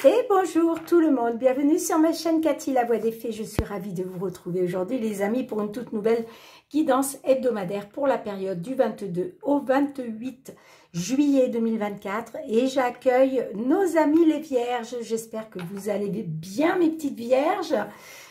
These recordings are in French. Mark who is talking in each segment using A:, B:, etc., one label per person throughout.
A: Et bonjour tout le monde, bienvenue sur ma chaîne Cathy la Voix des Fées. Je suis ravie de vous retrouver aujourd'hui les amis pour une toute nouvelle guidance hebdomadaire pour la période du 22 au 28 juillet 2024. Et j'accueille nos amis les vierges. J'espère que vous allez bien mes petites vierges.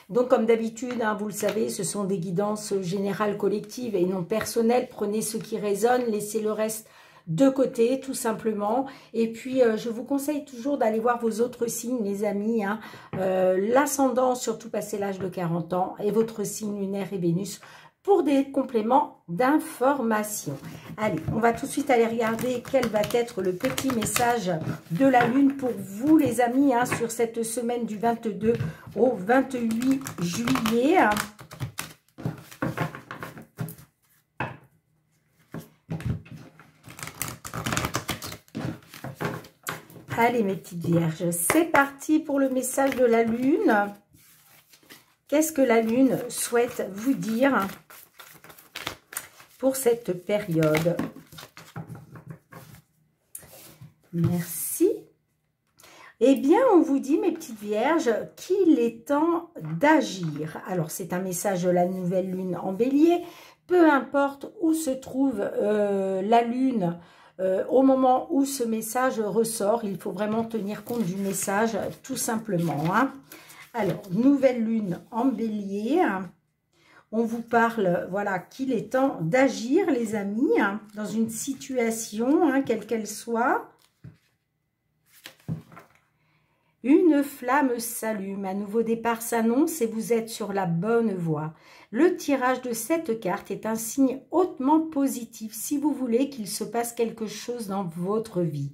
A: Donc comme d'habitude, hein, vous le savez, ce sont des guidances générales collectives et non personnelles. Prenez ce qui résonne, laissez le reste de côté tout simplement. Et puis je vous conseille toujours d'aller voir vos autres signes les amis, hein. L'ascendant surtout passé l'âge de 40 ans et votre signe lunaire et Vénus pour des compléments d'information. Allez, on va tout de suite aller regarder quel va être le petit message de la lune pour vous les amis, hein, sur cette semaine du 22 au 28 juillet. Allez mes petites vierges, c'est parti pour le message de la lune. Qu'est-ce que la lune souhaite vous dire pour cette période? Merci. Eh bien, on vous dit, mes petites vierges, qu'il est temps d'agir. Alors, c'est un message de la nouvelle lune en bélier. Peu importe où se trouve la lune, au moment où ce message ressort, il faut vraiment tenir compte du message, tout simplement, hein. Alors, nouvelle lune en bélier, on vous parle, voilà, qu'il est temps d'agir, les amis, hein, dans une situation, hein, quelle qu'elle soit. Une flamme s'allume, un nouveau départ s'annonce et vous êtes sur la bonne voie. Le tirage de cette carte est un signe hautement positif si vous voulez qu'il se passe quelque chose dans votre vie.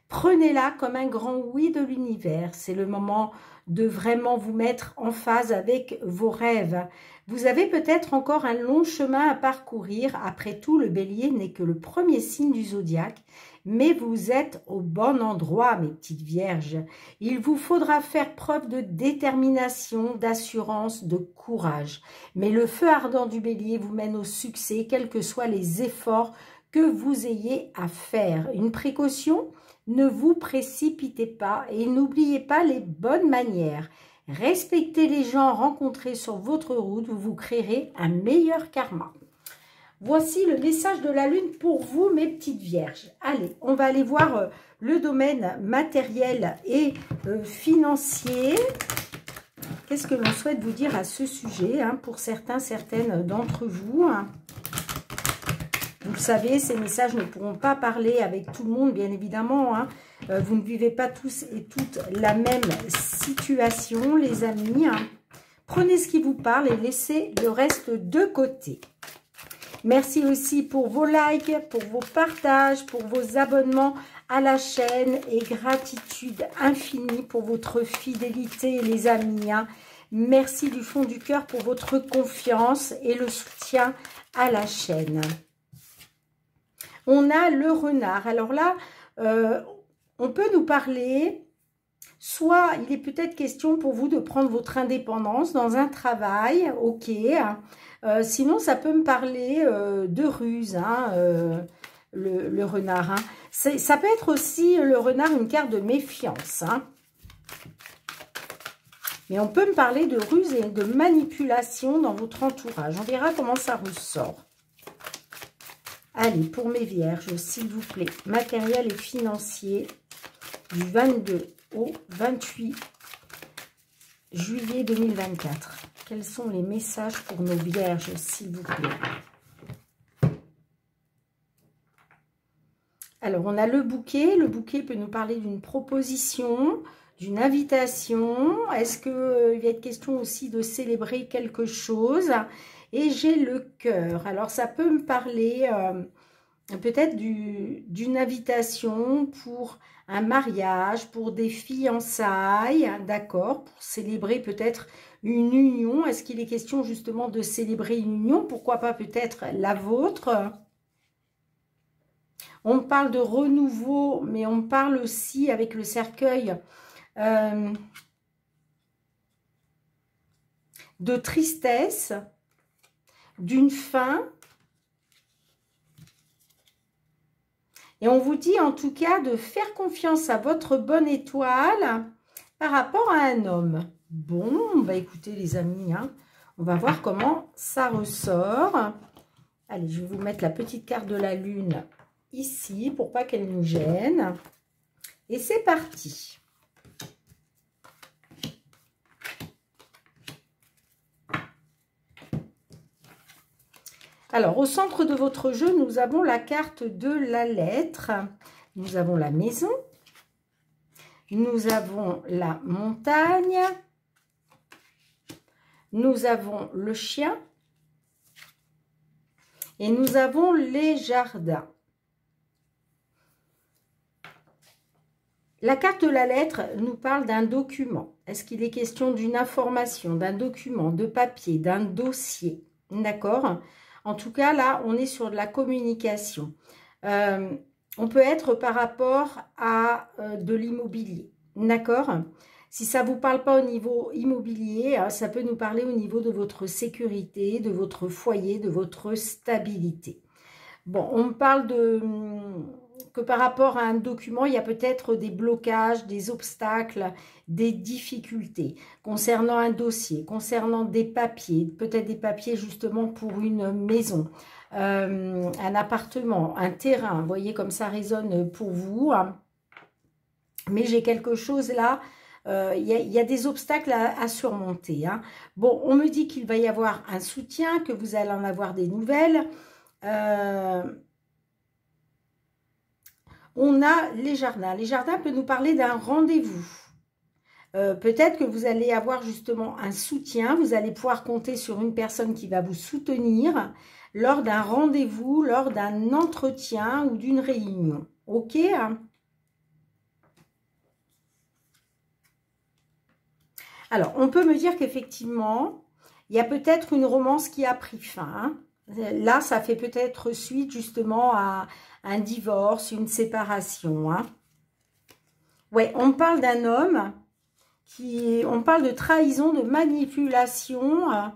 A: Prenez-la comme un grand oui de l'univers. C'est le moment de vraiment vous mettre en phase avec vos rêves. Vous avez peut-être encore un long chemin à parcourir. Après tout, le bélier n'est que le premier signe du zodiaque. Mais vous êtes au bon endroit, mes petites vierges. Il vous faudra faire preuve de détermination, d'assurance, de courage. Mais le feu ardent du bélier vous mène au succès, quels que soient les efforts que vous ayez à faire. Une précaution, ne vous précipitez pas et n'oubliez pas les bonnes manières. Respectez les gens rencontrés sur votre route, vous créerez un meilleur karma. Voici le message de la lune pour vous, mes petites vierges. Allez, on va aller voir le domaine matériel et financier. Qu'est-ce que l'on souhaite vous dire à ce sujet, hein, pour certains, certaines d'entre vous, hein. Vous le savez, ces messages ne pourront pas parler avec tout le monde, bien évidemment, hein. Vous ne vivez pas tous et toutes la même situation, les amis, hein. Prenez ce qui vous parle et laissez le reste de côté. Merci aussi pour vos likes, pour vos partages, pour vos abonnements à la chaîne et gratitude infinie pour votre fidélité, les amis, hein. Merci du fond du cœur pour votre confiance et le soutien à la chaîne. On a le renard. Alors là, on peut nous parler, soit il est peut-être question pour vous de prendre votre indépendance dans un travail, ok. Sinon, ça peut me parler de ruse, hein, le renard, hein. Ça peut être aussi, le renard, une carte de méfiance, hein. Mais on peut me parler de ruse et de manipulation dans votre entourage. On verra comment ça ressort. Allez, pour mes vierges, s'il vous plaît, matériel et financier du 22 au 28 juillet 2024. Quels sont les messages pour nos vierges, s'il vous plaît? Alors, on a le bouquet. Le bouquet peut nous parler d'une proposition, d'une invitation. Est-ce qu'il va être question aussi de célébrer quelque chose? Et j'ai le cœur. Alors, ça peut me parler peut-être d'une invitation pour un mariage, pour des fiançailles, d'accord, pour célébrer peut-être une union. Est-ce qu'il est question justement de célébrer une union? Pourquoi pas peut-être la vôtre? On me parle de renouveau, mais on me parle aussi avec le cercueil de tristesse, d'une fin. Et on vous dit en tout cas de faire confiance à votre bonne étoile par rapport à un homme. Bon, bah écoutez les amis, hein, on va voir comment ça ressort. Allez, je vais vous mettre la petite carte de la lune ici pour pas qu'elle nous gêne. Et c'est parti. Alors, au centre de votre jeu, nous avons la carte de la lettre. Nous avons la maison. Nous avons la montagne. Nous avons le chien. Et nous avons les jardins. La carte de la lettre nous parle d'un document. Est-ce qu'il est question d'une information, d'un document, de papier, d'un dossier? D'accord? En tout cas, là, on est sur de la communication. On peut être par rapport à de l'immobilier. D'accord? Si ça ne vous parle pas au niveau immobilier, ça peut nous parler au niveau de votre sécurité, de votre foyer, de votre stabilité. Bon, on me parle que par rapport à un document, il y a peut-être des blocages, des obstacles, des difficultés concernant un dossier, concernant des papiers, peut-être des papiers justement pour une maison, un appartement, un terrain. Vous voyez comme ça résonne pour vous. Hein. Mais j'ai quelque chose là, il y a des obstacles à surmonter. Hein. Bon, on me dit qu'il va y avoir un soutien, que vous allez en avoir des nouvelles. On a les jardins. Les jardins peuvent nous parler d'un rendez-vous. Peut-être que vous allez avoir justement un soutien. Vous allez pouvoir compter sur une personne qui va vous soutenir lors d'un rendez-vous, lors d'un entretien ou d'une réunion. Ok? Alors, on peut me dire qu'effectivement, il y a peut-être une romance qui a pris fin. Là, ça fait peut-être suite justement à un divorce, une séparation. Hein. Ouais, on parle d'un homme on parle de trahison, de manipulation,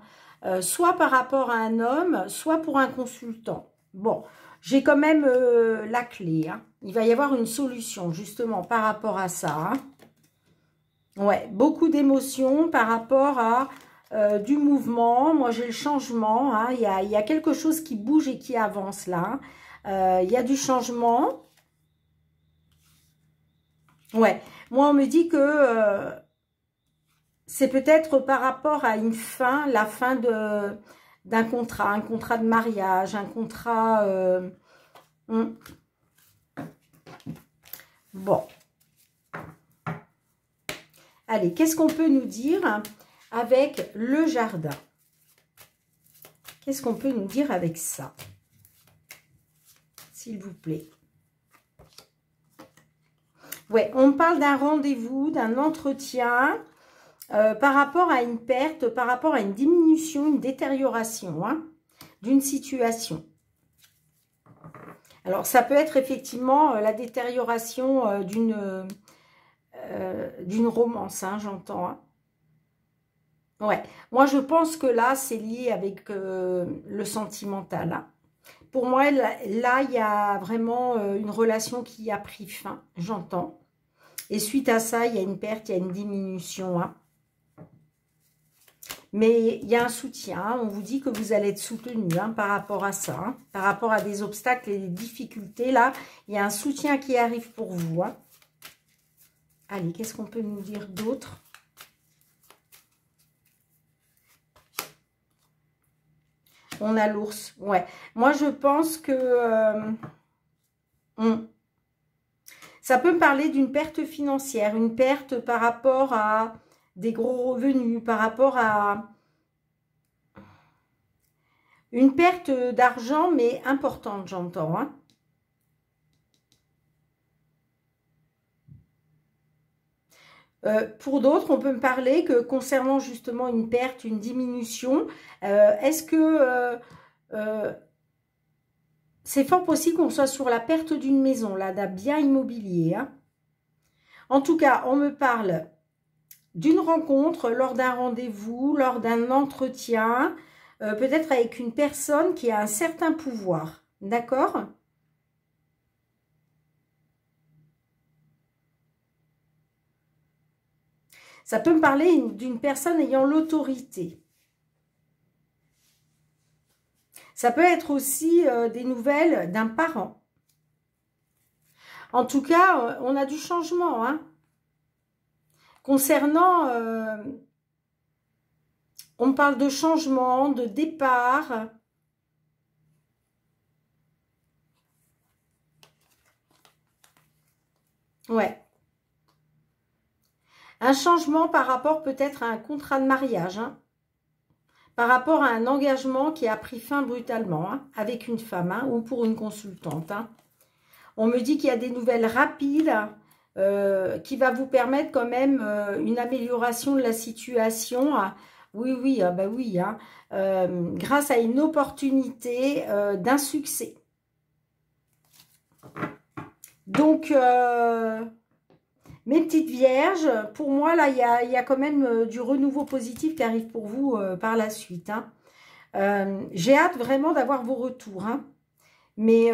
A: soit par rapport à un homme, soit pour un consultant. Bon, j'ai quand même la clé. Hein. Il va y avoir une solution justement par rapport à ça. Hein. Ouais, beaucoup d'émotions par rapport à du mouvement. Moi, j'ai le changement. Hein. Il y a quelque chose qui bouge et qui avance là. Il y a du changement. Ouais, moi, on me dit que c'est peut-être par rapport à une fin, la fin d'un contrat, un contrat de mariage, un contrat... Bon. Allez, qu'est-ce qu'on peut nous dire avec le jardin? Qu'est-ce qu'on peut nous dire avec ça? S'il vous plaît. Ouais, on parle d'un rendez-vous, d'un entretien par rapport à une perte, par rapport à une diminution, une détérioration hein, d'une situation. Alors, ça peut être effectivement la détérioration d'une romance, hein, j'entends. Hein. Ouais, moi je pense que là, c'est lié avec le sentimental. Hein. Pour moi, là, il y a vraiment une relation qui a pris fin, j'entends. Et suite à ça, il y a une perte, il y a une diminution. Hein. Mais il y a un soutien. Hein. On vous dit que vous allez être soutenu hein, par rapport à ça. Hein. Par rapport à des obstacles et des difficultés, là, il y a un soutien qui arrive pour vous. Hein. Allez, qu'est-ce qu'on peut nous dire d'autre? On a l'ours. Ouais. Moi, je pense que ça peut me parler d'une perte financière, une perte par rapport à des gros revenus, par rapport à une perte d'argent, mais importante, j'entends. Hein. Pour d'autres, on peut me parler que concernant justement une perte, une diminution, est-ce que c'est fort possible qu'on soit sur la perte d'une maison, là, d'un bien immobilier. Hein. En tout cas, on me parle d'une rencontre, lors d'un rendez-vous, lors d'un entretien, peut-être avec une personne qui a un certain pouvoir. D'accord ? Ça peut me parler d'une personne ayant l'autorité. Ça peut être aussi des nouvelles d'un parent. En tout cas, on a du changement, hein. Concernant, on me parle de changement, de départ. Ouais. Un changement par rapport peut-être à un contrat de mariage, hein. Par rapport à un engagement qui a pris fin brutalement, hein, avec une femme, hein, ou pour une consultante, hein. On me dit qu'il y a des nouvelles rapides qui va vous permettre quand même une amélioration de la situation. Oui, oui, bah oui, hein, grâce à une opportunité d'un succès. Donc, mes petites vierges, pour moi, là, il y a quand même du renouveau positif qui arrive pour vous par la suite, hein. J'ai hâte vraiment d'avoir vos retours, hein. Mais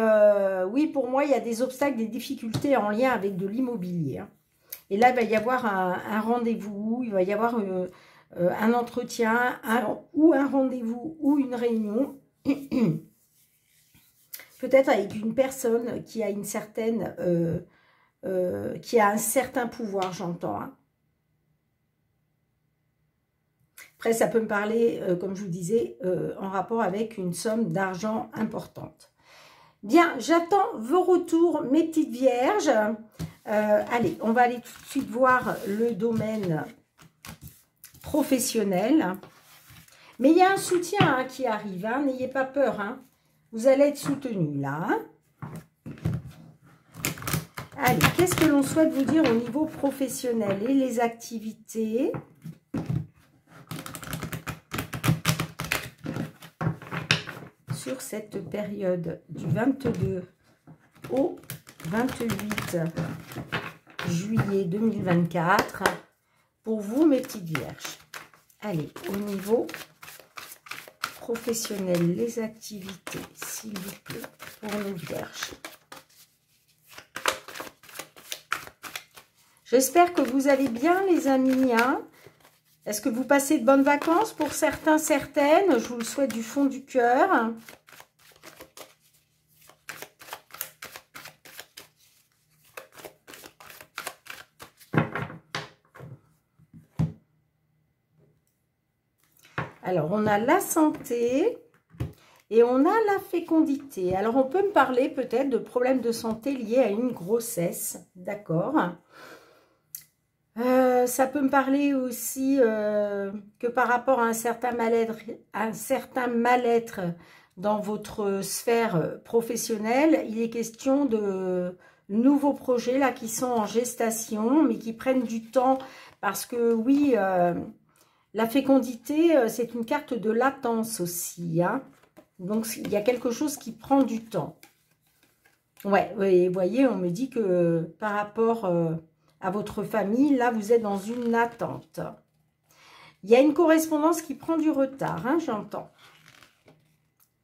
A: oui, pour moi, il y a des obstacles, des difficultés en lien avec de l'immobilier, hein. Et là, il va y avoir un rendez-vous, il va y avoir un entretien, ou un rendez-vous, ou une réunion. Peut-être avec une personne qui a une certaine... qui a un certain pouvoir, j'entends, hein. Après, ça peut me parler, comme je vous disais, en rapport avec une somme d'argent importante. Bien, j'attends vos retours, mes petites vierges. Allez, on va aller tout de suite voir le domaine professionnel. Mais il y a un soutien, hein, qui arrive, hein, n'ayez pas peur, hein. Vous allez être soutenu là, hein. Allez, qu'est-ce que l'on souhaite vous dire au niveau professionnel et les activités? Sur cette période du 22 au 28 juillet 2024, pour vous, mes petites vierges. Allez, au niveau professionnel, les activités, s'il vous plaît, pour nos vierges. J'espère que vous allez bien, les amis, hein. Est-ce que vous passez de bonnes vacances pour certains, certaines? Je vous le souhaite du fond du cœur. Alors, on a la santé et on a la fécondité. Alors, on peut me parler peut-être de problèmes de santé liés à une grossesse, d'accord? Ça peut me parler aussi que par rapport à un certain mal-être dans votre sphère professionnelle, il est question de nouveaux projets là qui sont en gestation, mais qui prennent du temps parce que oui, la fécondité, c'est une carte de latence aussi, hein. Donc, il y a quelque chose qui prend du temps. Ouais, vous voyez, on me dit que par rapport à votre famille, là, vous êtes dans une attente. Il y a une correspondance qui prend du retard, hein, j'entends.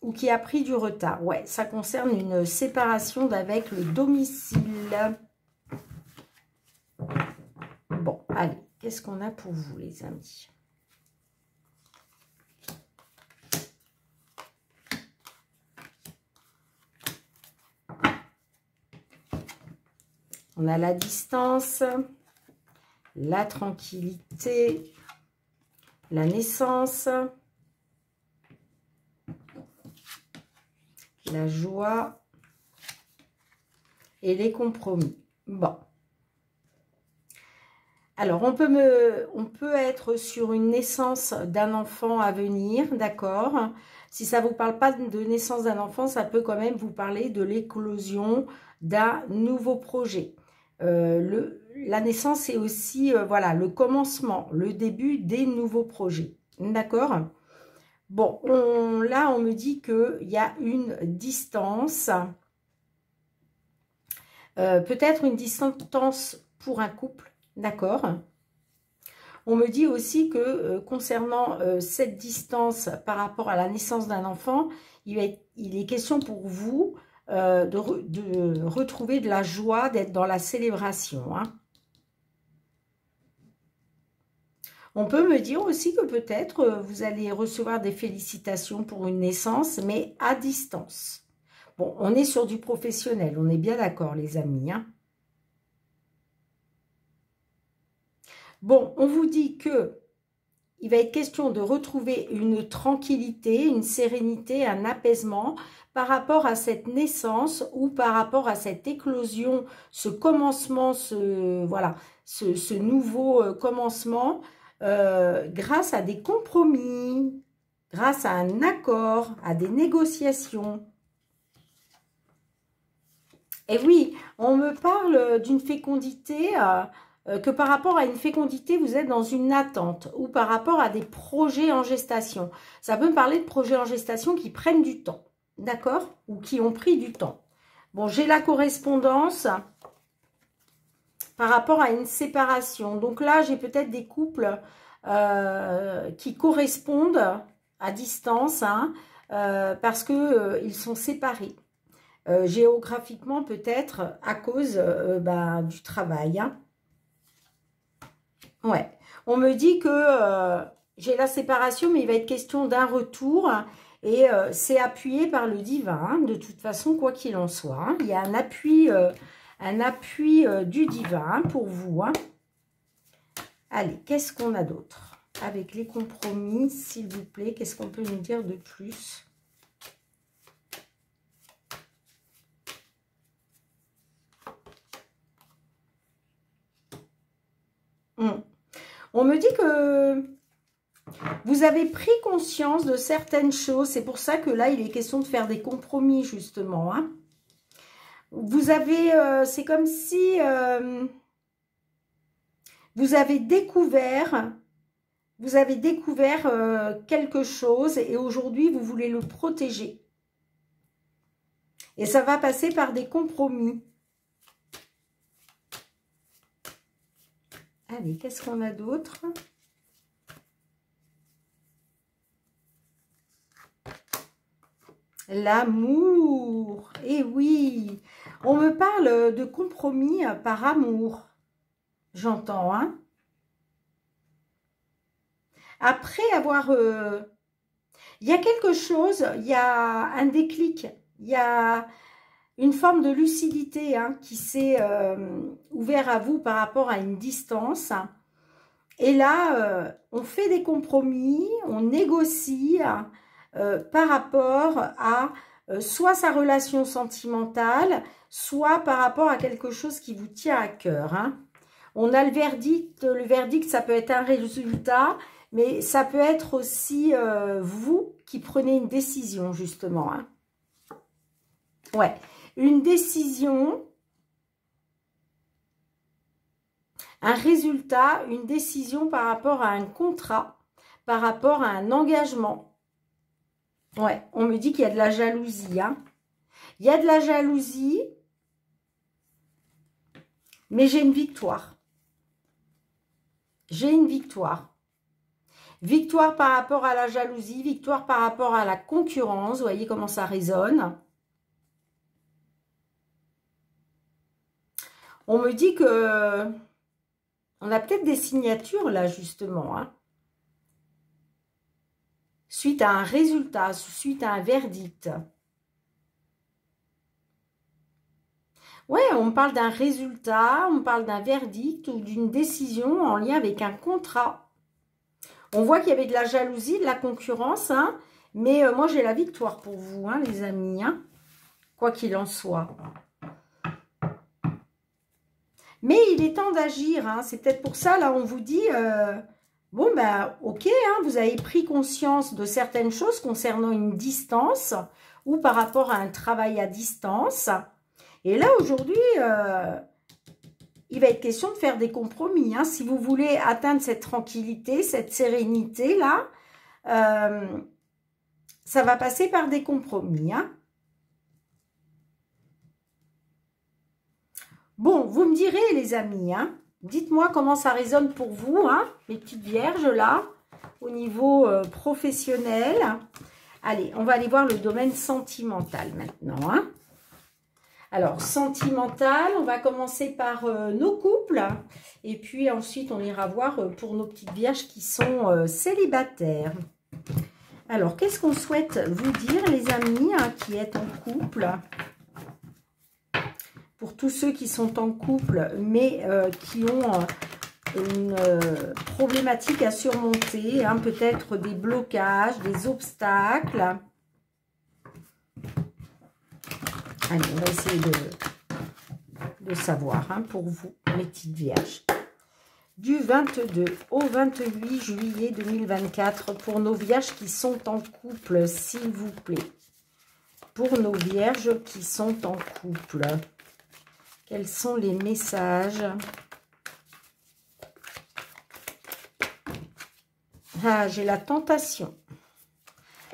A: Ou qui a pris du retard. Ouais, ça concerne une séparation d'avec le domicile. Bon, allez, qu'est-ce qu'on a pour vous, les amis? On a la distance, la tranquillité, la naissance, la joie et les compromis. Bon. Alors, on peut être sur une naissance d'un enfant à venir, d'accord? Si ça ne vous parle pas de naissance d'un enfant, ça peut quand même vous parler de l'éclosion d'un nouveau projet. La naissance, c'est aussi voilà, le commencement, le début des nouveaux projets. D'accord? Bon, là, on me dit qu'il y a une distance. Peut-être une distance pour un couple. D'accord? On me dit aussi que concernant cette distance par rapport à la naissance d'un enfant, il est question pour vous de retrouver de la joie, d'être dans la célébration, hein. On peut me dire aussi que peut-être vous allez recevoir des félicitations pour une naissance, mais à distance. Bon, on est sur du professionnel, on est bien d'accord les amis, hein. Bon, on vous dit que il va être question de retrouver une tranquillité, une sérénité, un apaisement par rapport à cette naissance ou par rapport à cette éclosion, ce commencement, voilà, ce nouveau commencement grâce à des compromis, grâce à un accord, à des négociations. Et oui, on me parle d'une fécondité, que par rapport à une fécondité, vous êtes dans une attente ou par rapport à des projets en gestation. Ça peut me parler de projets en gestation qui prennent du temps, d'accord? Ou qui ont pris du temps. Bon, j'ai la correspondance par rapport à une séparation. Donc là, j'ai peut-être des couples qui correspondent à distance, hein, parce que ils sont séparés. Géographiquement peut-être à cause du travail, hein. Ouais, on me dit que j'ai la séparation, mais il va être question d'un retour et c'est appuyé par le divin, hein, de toute façon, quoi qu'il en soit, hein. Il y a un appui du divin pour vous, hein. Allez, qu'est-ce qu'on a d'autre? Avec les compromis, s'il vous plaît, qu'est-ce qu'on peut nous dire de plus? On me dit que vous avez pris conscience de certaines choses. C'est pour ça que là, il est question de faire des compromis, justement, hein. Vous avez, c'est comme si vous avez découvert quelque chose et aujourd'hui, vous voulez le protéger. Et ça va passer par des compromis. Allez, qu'est-ce qu'on a d'autre? L'amour. Eh oui, on me parle de compromis par amour. J'entends, hein? Après avoir... il y a quelque chose, il y a un déclic, il y a une forme de lucidité, hein, qui s'est ouvert à vous par rapport à une distance. Et là, on fait des compromis, on négocie par rapport à soit sa relation sentimentale, soit par rapport à quelque chose qui vous tient à cœur, hein. On a le verdict, ça peut être un résultat, mais ça peut être aussi vous qui prenez une décision, justement, hein. Ouais, une décision, un résultat, une décision par rapport à un contrat, par rapport à un engagement. Ouais, on me dit qu'il y a de la jalousie, hein. Il y a de la jalousie, mais j'ai une victoire. J'ai une victoire. Victoire par rapport à la jalousie, victoire par rapport à la concurrence. Vous voyez comment ça résonne. On me dit que on a peut-être des signatures là, justement, hein. Suite à un résultat, suite à un verdict. Ouais, on parle d'un résultat, on parle d'un verdict ou d'une décision en lien avec un contrat. On voit qu'il y avait de la jalousie, de la concurrence, hein, mais moi j'ai la victoire pour vous, hein, les amis, hein, quoi qu'il en soit. Mais il est temps d'agir, hein. C'est peut-être pour ça, là, on vous dit, bon, ben, ok, hein, vous avez pris conscience de certaines choses concernant une distance ou par rapport à un travail à distance. Et là, aujourd'hui, il va être question de faire des compromis, hein. Si vous voulez atteindre cette tranquillité, cette sérénité-là, ça va passer par des compromis, hein. Bon, vous me direz, les amis, hein, dites-moi comment ça résonne pour vous, hein, les petites vierges, là, au niveau professionnel. Allez, on va aller voir le domaine sentimental maintenant, hein. Alors, sentimental, on va commencer par nos couples. Et puis ensuite, on ira voir pour nos petites vierges qui sont célibataires. Alors, qu'est-ce qu'on souhaite vous dire, les amis, hein, qui êtes en couple? Pour tous ceux qui sont en couple, mais qui ont une problématique à surmonter, hein, peut-être des blocages, des obstacles. Allez, on va essayer de savoir, hein, pour vous, mes petites vierges. Du 22 au 28 juillet 2024, pour nos vierges qui sont en couple, s'il vous plaît. Pour nos vierges qui sont en couple, quels sont les messages? Ah, j'ai la tentation.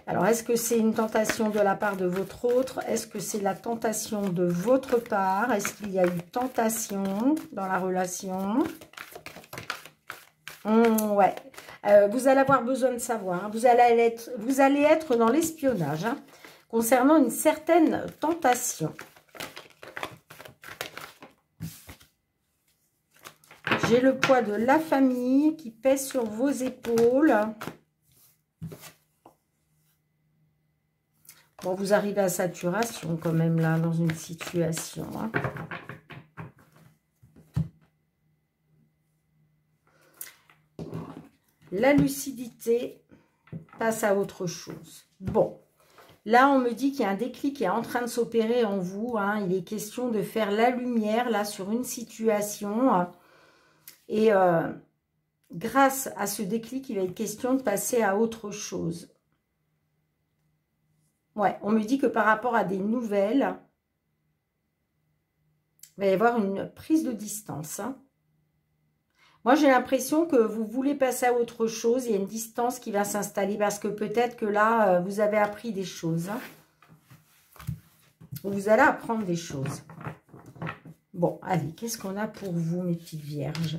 A: Alors, est-ce que c'est une tentation de la part de votre autre? Est-ce que c'est la tentation de votre part? Est-ce qu'il y a eu tentation dans la relation? Ouais. Vous allez avoir besoin de savoir. Hein. Vous allez être dans l'espionnage, hein, concernant une certaine tentation. J'ai le poids de la famille qui pèse sur vos épaules. Bon, vous arrivez à saturation quand même là, dans une situation. Hein. La lucidité passe à autre chose. Bon, là on me dit qu'il y a un déclic qui est en train de s'opérer en vous. Hein. Il est question de faire la lumière là sur une situation. Et grâce à ce déclic, il va être question de passer à autre chose. Ouais, on me dit que par rapport à des nouvelles, il va y avoir une prise de distance. Hein. Moi, j'ai l'impression que vous voulez passer à autre chose. Il y a une distance qui va s'installer parce que peut-être que là, vous avez appris des choses. Hein. Vous allez apprendre des choses. Bon, allez, qu'est-ce qu'on a pour vous, mes petites vierges?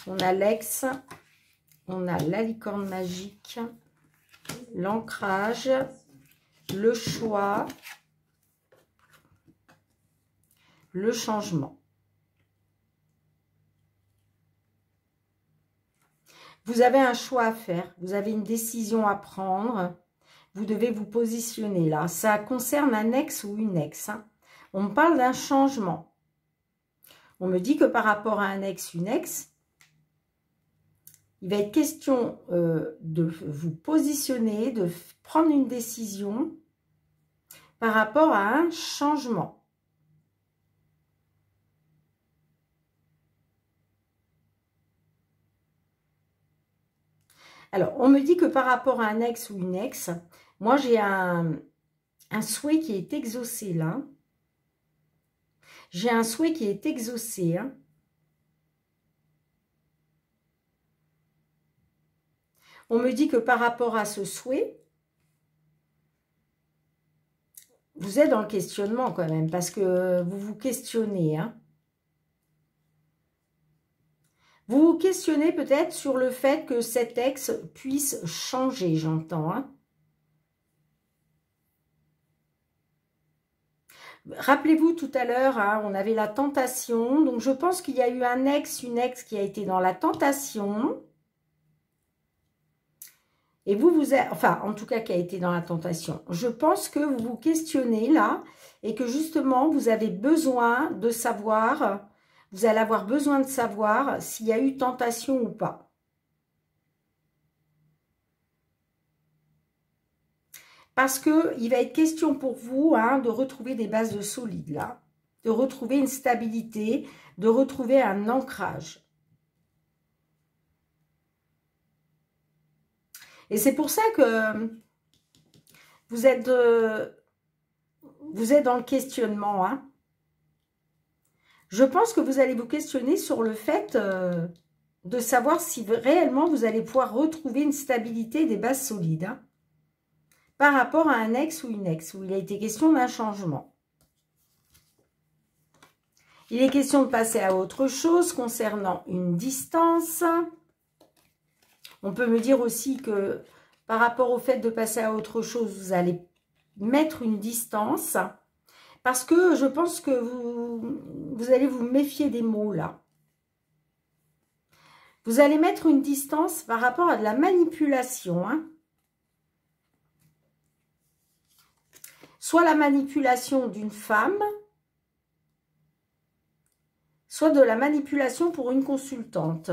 A: On a l'ex, on a la licorne magique, l'ancrage, le choix, le changement. Vous avez un choix à faire, vous avez une décision à prendre, vous devez vous positionner là. Ça concerne un ex ou une ex. Hein. On me parle d'un changement. On me dit que par rapport à un ex, une ex, il va être question de vous positionner, de prendre une décision par rapport à un changement. Alors, on me dit que par rapport à un ex ou une ex, moi j'ai un souhait qui est exaucé là. J'ai un souhait qui est exaucé. Hein. On me dit que par rapport à ce souhait, vous êtes dans le questionnement quand même, parce que vous vous questionnez. Hein. Vous vous questionnez peut-être sur le fait que cet ex puisse changer, j'entends. Hein. Rappelez-vous tout à l'heure, hein, on avait la tentation. Donc je pense qu'il y a eu un ex, une ex qui a été dans la tentation. Et vous êtes, enfin, en tout cas, qui a été dans la tentation. Je pense que vous vous questionnez là et que justement, vous avez besoin de savoir, vous allez avoir besoin de savoir s'il y a eu tentation ou pas. Parce qu'il va être question pour vous, hein, de retrouver des bases solides là, de retrouver une stabilité, de retrouver un ancrage. Et c'est pour ça que vous êtes dans le questionnement. Hein. Je pense que vous allez vous questionner sur le fait de savoir si réellement vous allez pouvoir retrouver une stabilité et des bases solides. Hein, par rapport à un ex ou une ex, où il a été question d'un changement. Il est question de passer à autre chose concernant une distance. On peut me dire aussi que par rapport au fait de passer à autre chose, vous allez mettre une distance. Parce que je pense que vous allez vous méfier des mots là. Vous allez mettre une distance par rapport à de la manipulation. Hein. Soit la manipulation d'une femme, soit de la manipulation pour une consultante.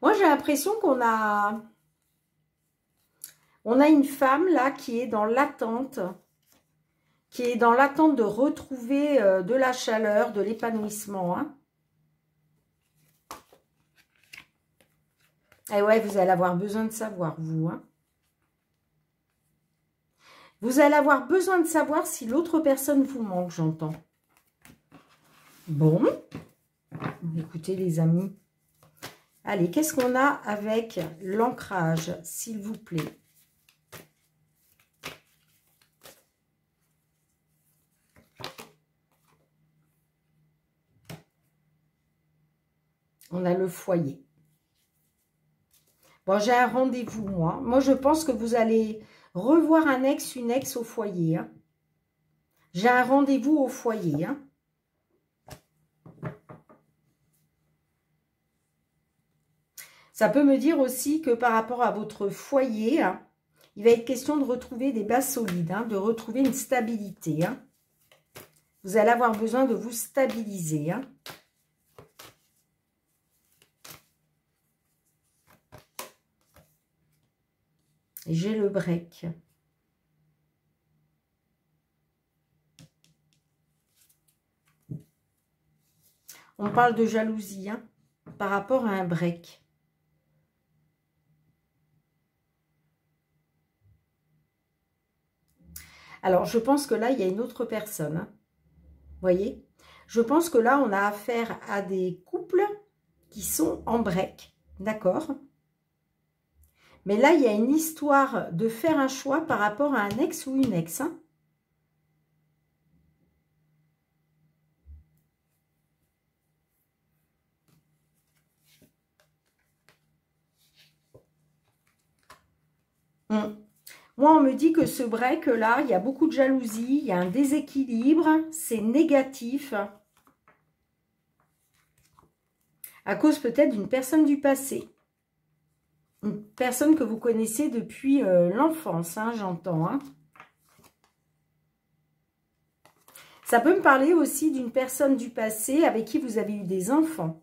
A: Moi, j'ai l'impression qu'on a une femme là qui est dans l'attente, de retrouver de la chaleur, de l'épanouissement. Hein. Et ouais, vous allez avoir besoin de savoir, vous. Hein. Vous allez avoir besoin de savoir si l'autre personne vous manque, j'entends. Bon, écoutez les amis. Allez, qu'est-ce qu'on a avec l'ancrage, s'il vous plaît? On a le foyer. Bon, j'ai un rendez-vous, moi. Moi, je pense que vous allez revoir un ex, une ex au foyer. Hein. J'ai un rendez-vous au foyer. Hein. Ça peut me dire aussi que par rapport à votre foyer, hein, il va être question de retrouver des bases solides, hein, de retrouver une stabilité. Hein. Vous allez avoir besoin de vous stabiliser. Hein. J'ai le break. On parle de jalousie hein, par rapport à un break. Alors, je pense que là, il y a une autre personne. Hein. Vous voyez? Je pense que là, on a affaire à des couples qui sont en break. D'accord? Mais là, il y a une histoire de faire un choix par rapport à un ex ou une ex. Hein. Moi, on me dit que ce break-là, il y a beaucoup de jalousie, il y a un déséquilibre, c'est négatif. À cause peut-être d'une personne du passé. Une personne que vous connaissez depuis l'enfance, hein, j'entends. Hein. Ça peut me parler aussi d'une personne du passé avec qui vous avez eu des enfants.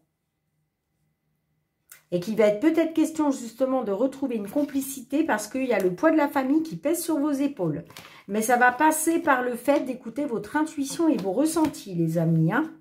A: Et qu'il va être peut-être question justement de retrouver une complicité parce qu'il y a le poids de la famille qui pèse sur vos épaules. Mais ça va passer par le fait d'écouter votre intuition et vos ressentis, les amis. Hein.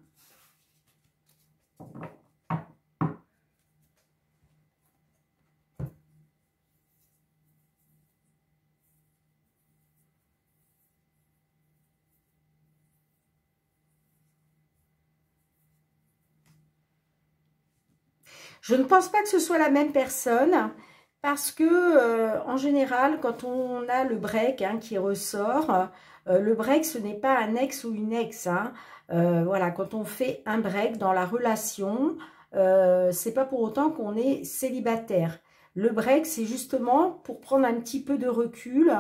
A: Je ne pense pas que ce soit la même personne parce que, en général, quand on a le break hein, qui ressort, le break, ce n'est pas un ex ou une ex. Hein. Voilà, quand on fait un break dans la relation, c'est pas pour autant qu'on est célibataire. Le break, c'est justement pour prendre un petit peu de recul,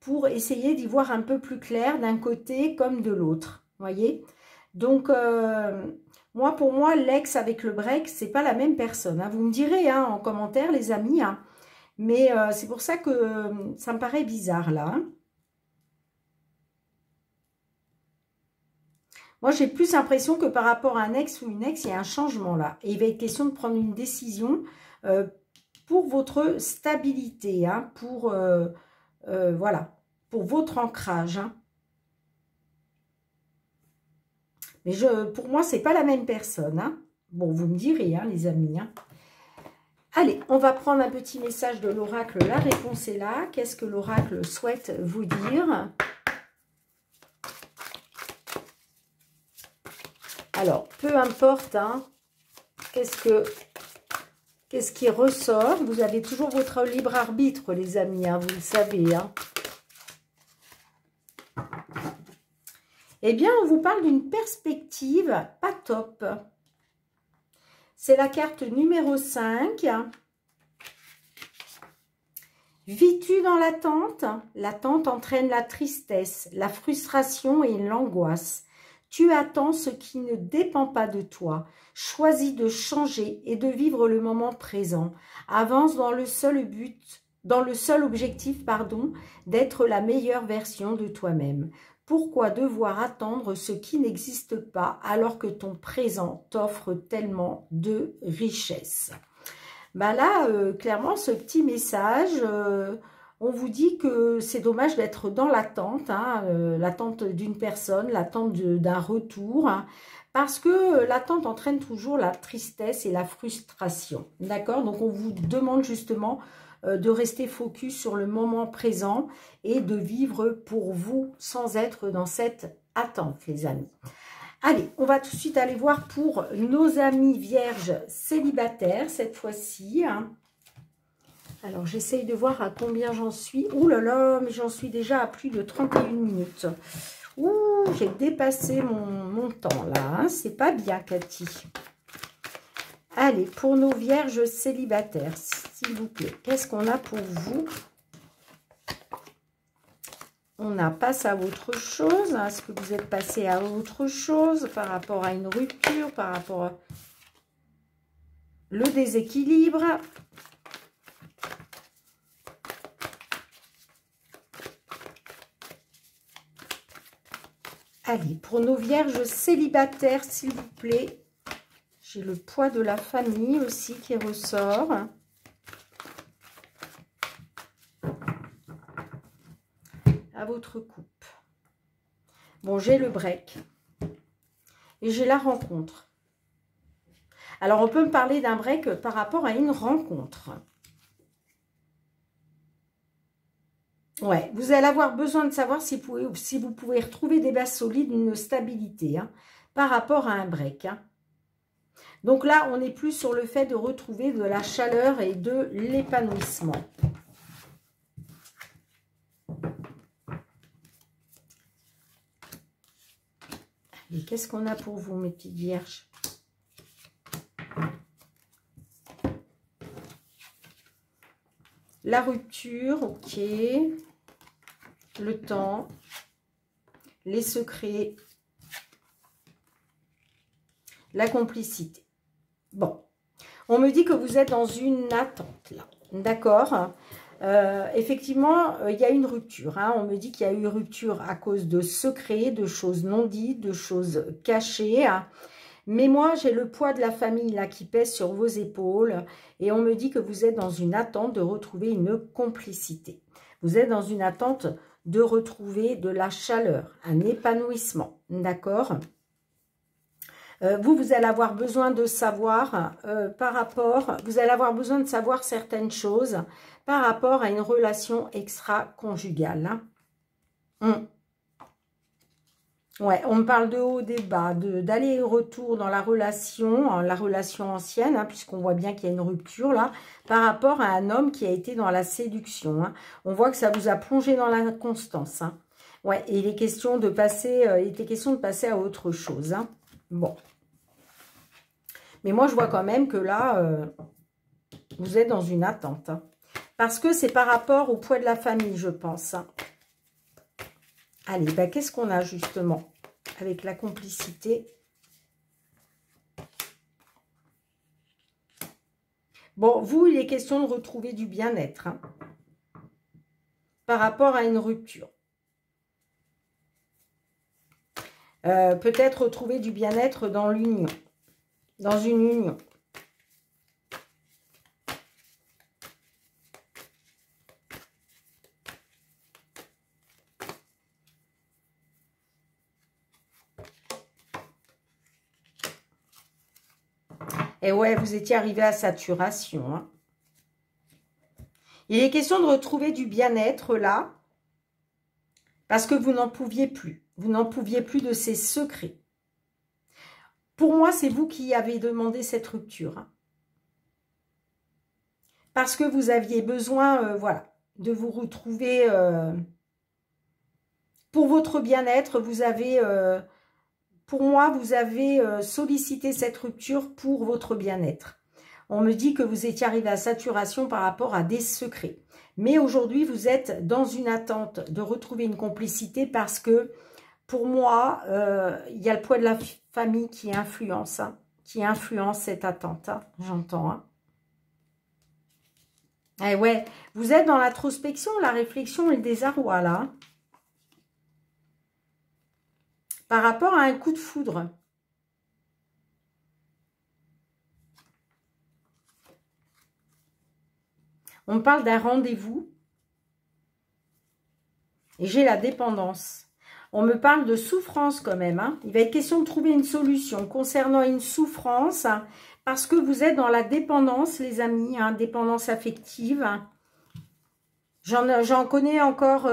A: pour essayer d'y voir un peu plus clair d'un côté comme de l'autre. Voyez? Donc, moi, pour moi, l'ex avec le break, c'est pas la même personne. Hein. Vous me direz hein, en commentaire, les amis. Hein. Mais c'est pour ça que ça me paraît bizarre, là. Hein. Moi, j'ai plus l'impression que par rapport à un ex ou une ex, il y a un changement, là. Et il va être question de prendre une décision pour votre stabilité, hein, pour, voilà, pour votre ancrage, hein. Mais pour moi, c'est pas la même personne. Hein. Bon, vous me direz, hein, les amis. Hein. Allez, on va prendre un petit message de l'oracle. La réponse est là. Qu'est-ce que l'oracle souhaite vous dire? Alors, peu importe, hein, qu'est-ce qui ressort? Vous avez toujours votre libre arbitre, les amis, hein, vous le savez. Hein. Eh bien, on vous parle d'une perspective pas top. C'est la carte numéro 5. Vis-tu dans l'attente? L'attente entraîne la tristesse, la frustration et l'angoisse. Tu attends ce qui ne dépend pas de toi. Choisis de changer et de vivre le moment présent. Avance dans le seul objectif, d'être la meilleure version de toi-même. Pourquoi devoir attendre ce qui n'existe pas alors que ton présent t'offre tellement de richesses? Ben là, clairement, ce petit message, on vous dit que c'est dommage d'être dans l'attente, l'attente d'une personne, l'attente d'un retour, parce que l'attente entraîne toujours la tristesse et la frustration. D'accord? Donc, on vous demande justement de rester focus sur le moment présent et de vivre pour vous sans être dans cette attente, les amis. Allez, on va tout de suite aller voir pour nos amis vierges célibataires cette fois-ci. Alors, j'essaye de voir à combien j'en suis. Ouh là là, mais j'en suis déjà à plus de 31 minutes. Ouh, j'ai dépassé mon temps là. C'est pas bien, Cathy. Allez, pour nos vierges célibataires, s'il vous plaît, qu'est-ce qu'on a pour vous? On passe à autre chose. Est-ce que vous êtes passé à autre chose par rapport à une rupture, par rapport à le déséquilibre? Allez, pour nos vierges célibataires, s'il vous plaît. J'ai le poids de la famille aussi qui ressort. À votre coupe. Bon, j'ai le break. Et j'ai la rencontre. Alors, on peut me parler d'un break par rapport à une rencontre. Ouais, vous allez avoir besoin de savoir si vous pouvez retrouver des bases solides, une stabilité par rapport à un break. Donc là, on est plus sur le fait de retrouver de la chaleur et de l'épanouissement. Et qu'est-ce qu'on a pour vous, mes petites vierges? La rupture, ok. Le temps. Les secrets. La complicité. Bon. On me dit que vous êtes dans une attente, là. D'accord. Effectivement, il y a une rupture. On me dit qu'il y a eu une rupture à cause de secrets, de choses non dites, de choses cachées. Mais moi, j'ai le poids de la famille là qui pèse sur vos épaules. Et on me dit que vous êtes dans une attente de retrouver une complicité. Vous êtes dans une attente de retrouver de la chaleur, un épanouissement. D'accord ? Vous allez avoir besoin de savoir vous allez avoir besoin de savoir certaines choses par rapport à une relation extra-conjugale. Ouais, on me parle de haut, des bas, d'aller et retour dans la relation ancienne, puisqu'on voit bien qu'il y a une rupture là, par rapport à un homme qui a été dans la séduction. On voit que ça vous a plongé dans l'inconstance. Ouais, et il était question de passer à autre chose. Bon. Mais moi, je vois quand même que là, vous êtes dans une attente. Parce que c'est par rapport au poids de la famille, je pense. Allez, ben, qu'est-ce qu'on a justement avec la complicité? Bon, vous, il est question de retrouver du bien-être par rapport à une rupture. Peut-être retrouver du bien-être dans l'union. Dans une union. Et ouais, vous étiez arrivé à saturation. Il est question de retrouver du bien-être là. Parce que vous n'en pouviez plus. Vous n'en pouviez plus de ces secrets. Pour moi, c'est vous qui avez demandé cette rupture. Parce que vous aviez besoin, voilà, de vous retrouver pour votre bien-être, vous avez, pour moi, vous avez sollicité cette rupture pour votre bien-être. On me dit que vous étiez arrivé à saturation par rapport à des secrets. Mais aujourd'hui, vous êtes dans une attente de retrouver une complicité parce que, pour moi, il y a le poids de la famille qui influence, cette attente, hein, j'entends. Hein. Eh ouais, vous êtes dans l'introspection, la réflexion et le désarroi, là. Par rapport à un coup de foudre. On me parle d'un rendez-vous. Et j'ai la dépendance. On me parle de souffrance quand même. Hein. Il va être question de trouver une solution concernant une souffrance. Hein, parce que vous êtes dans la dépendance, les amis. Hein, dépendance affective. J'en connais encore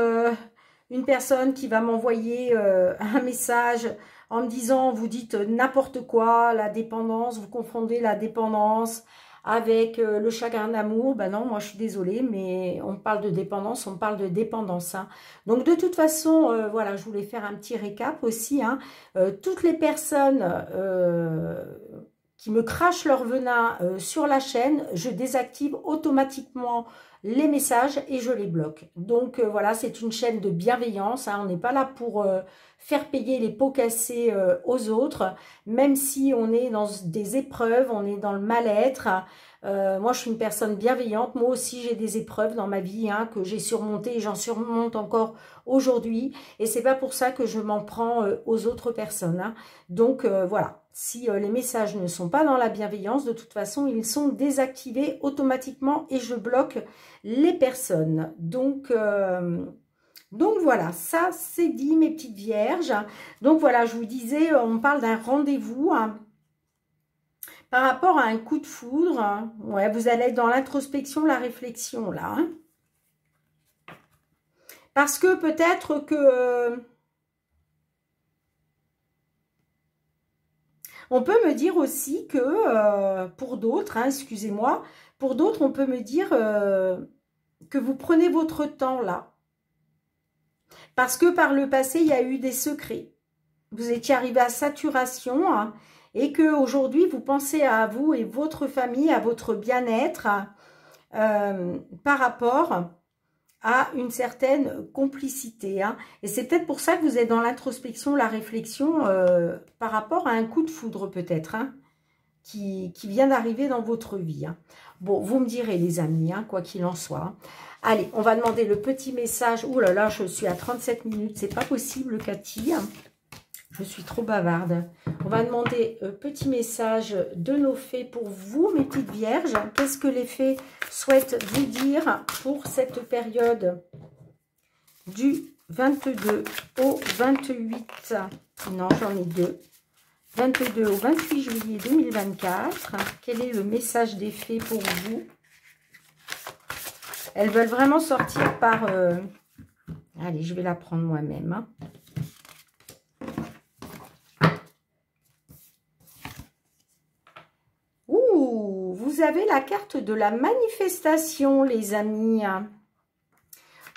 A: une personne qui va m'envoyer un message en me disant, vous dites n'importe quoi, la dépendance, vous confondez la dépendance avec le chagrin d'amour. Ben non, moi je suis désolée, mais on parle de dépendance, on parle de dépendance. Hein. Donc de toute façon, voilà, je voulais faire un petit récap aussi. Hein. Toutes les personnes qui me crachent leur venin sur la chaîne, je désactive automatiquement les messages et je les bloque. Donc voilà, c'est une chaîne de bienveillance. Hein. On n'est pas là pour faire payer les pots cassés aux autres, même si on est dans des épreuves, on est dans le mal-être. Moi, je suis une personne bienveillante. Moi aussi, j'ai des épreuves dans ma vie hein, que j'ai surmontées et j'en surmonte encore aujourd'hui. Et c'est pas pour ça que je m'en prends aux autres personnes. Hein. Donc voilà. Si les messages ne sont pas dans la bienveillance, de toute façon, ils sont désactivés automatiquement et je bloque les personnes. Donc voilà, ça c'est dit mes petites vierges. Donc voilà, je vous disais, on parle d'un rendez-vous hein, par rapport à un coup de foudre. Hein. Ouais, vous allez être dans l'introspection, la réflexion là. Hein. Parce que peut-être que... on peut me dire aussi que, pour d'autres, hein, excusez-moi, pour d'autres, on peut me dire que vous prenez votre temps là. Parce que par le passé, il y a eu des secrets. Vous étiez arrivé à saturation hein, et qu'aujourd'hui, vous pensez à vous et votre famille, à votre bien-être par rapport à une certaine complicité. Hein. Et c'est peut-être pour ça que vous êtes dans l'introspection, la réflexion par rapport à un coup de foudre peut-être, hein, qui vient d'arriver dans votre vie. Hein. Bon, vous me direz les amis, hein, quoi qu'il en soit. Allez, on va demander le petit message. Ouh là là, je suis à 37 minutes, c'est pas possible Cathy. Je suis trop bavarde. On va demander petit message de nos fées pour vous, mes petites vierges. Qu'est-ce que les fées souhaitent vous dire pour cette période du 22 au 28? Non, j'en ai deux. 22 au 28 juillet 2024. Quel est le message des fées pour vous? Elles veulent vraiment sortir par... Allez, je vais la prendre moi-même. Hein. Vous avez la carte de la manifestation, les amis.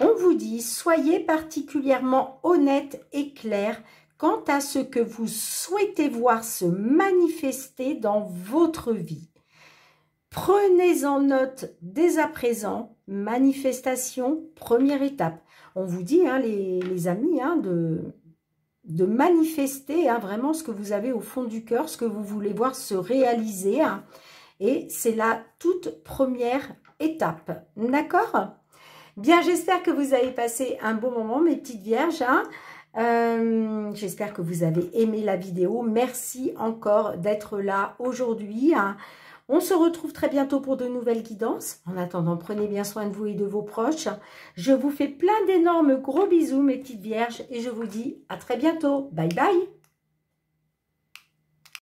A: On vous dit, soyez particulièrement honnête et clair quant à ce que vous souhaitez voir se manifester dans votre vie. Prenez en note dès à présent, manifestation, première étape. On vous dit, hein, les amis, hein, de manifester hein, vraiment ce que vous avez au fond du cœur, ce que vous voulez voir se réaliser. Hein. Et c'est la toute première étape. D'accord? Bien, j'espère que vous avez passé un bon moment, mes petites vierges. Hein. J'espère que vous avez aimé la vidéo. Merci encore d'être là aujourd'hui. Hein. On se retrouve très bientôt pour de nouvelles guidances. En attendant, prenez bien soin de vous et de vos proches. Je vous fais plein d'énormes gros bisous, mes petites vierges. Et je vous dis à très bientôt. Bye bye.